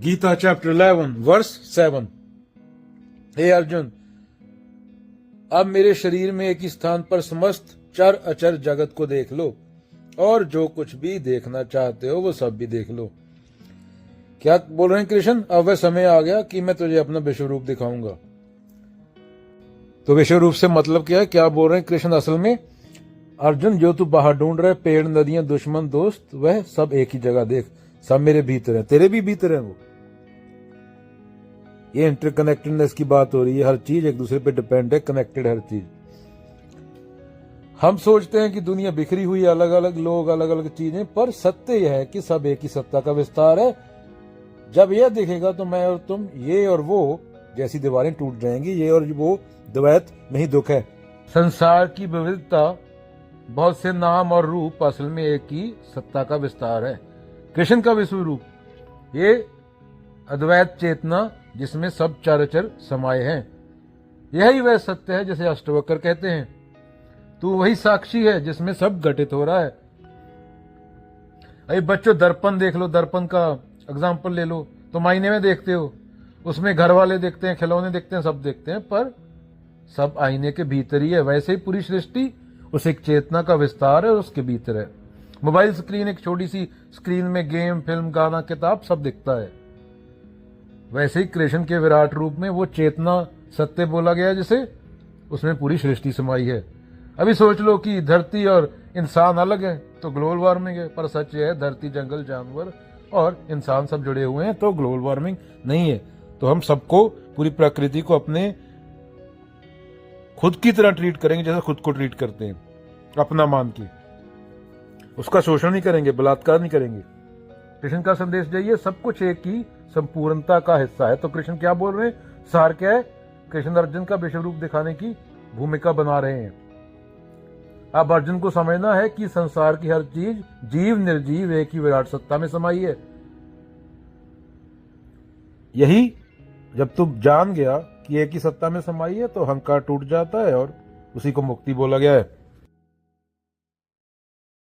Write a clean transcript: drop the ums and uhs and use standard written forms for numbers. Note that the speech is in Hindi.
Gita chapter 11 verse 7। हे अर्जुन, अब मेरे शरीर में एक ही स्थान पर समस्त चर अचर जगत को देख लो और जो कुछ भी देखना चाहते हो वो सब भी देख लो। क्या बोल रहे हैं कृष्ण? अब वह समय आ गया कि मैं तुझे अपना विश्व रूप दिखाऊंगा। तो विश्व रूप से मतलब क्या है? क्या बोल रहे हैं कृष्ण? असल में अर्जुन, जो तू बाहर ढूंढ रहा है, पेड़, नदियां, दुश्मन, दोस्त, वह सब एक ही जगह देख। सब मेरे भीतर है, तेरे भी भीतर है। वो ये इंटरकनेक्टेडनेस की बात हो रही है। हर चीज एक दूसरे पे डिपेंड है, कनेक्टेड हर चीज। हम सोचते हैं कि दुनिया बिखरी हुई, अलग अलग लोग, अलग अलग चीजें, पर सत्य यह है कि सब एक ही सत्ता का विस्तार है। जब यह दिखेगा तो मैं और तुम, ये और वो जैसी दीवारें टूट जाएंगी। ये और वो द्वैत में ही दुख है। संसार की विविधता, बहुत से नाम और रूप, असल में एक ही सत्ता का विस्तार है, कृष्ण का विश्व रूप। ये अद्वैत चेतना जिसमें सब चराचर समाये हैं, यही वह सत्य है जिसे अष्टवक्र कहते हैं। तू वही साक्षी है जिसमें सब घटित हो रहा है। अरे बच्चों, दर्पण देख लो, दर्पण का एग्जाम्पल ले लो। तुम आईने में देखते हो, उसमें घर वाले देखते हैं, खिलौने देखते हैं, सब देखते हैं, पर सब आईने के भीतर ही है। वैसे ही पूरी सृष्टि उस एक चेतना का विस्तार है और उसके भीतर है। मोबाइल स्क्रीन, एक छोटी सी स्क्रीन में गेम, फिल्म, गाना, किताब सब दिखता है। वैसे ही कृष्ण के विराट रूप में वो चेतना सत्य बोला गया है, जिसे उसमें पूरी सृष्टि समाई है। अभी सोच लो कि धरती और इंसान अलग है तो ग्लोबल वार्मिंग है, पर सच है धरती, जंगल, जानवर और इंसान सब जुड़े हुए हैं तो ग्लोबल वार्मिंग नहीं है। तो हम सबको, पूरी प्रकृति को अपने खुद की तरह ट्रीट करेंगे, जैसे खुद को ट्रीट करते हैं, अपना मान के। उसका शोषण नहीं करेंगे, बलात्कार नहीं करेंगे। कृष्ण का संदेश जाइए, सब कुछ एक ही संपूर्णता का हिस्सा है। तो कृष्ण क्या बोल रहे हैं? सार क्या है? कृष्ण अर्जुन का विश्व रूप दिखाने की भूमिका बना रहे हैं। अब अर्जुन को समझना है कि संसार की हर चीज, जीव निर्जीव, एक ही विराट सत्ता में समाई है। यही जब तू जान गया कि एक ही सत्ता में समाई है तो अहंकार टूट जाता है और उसी को मुक्ति बोला गया है।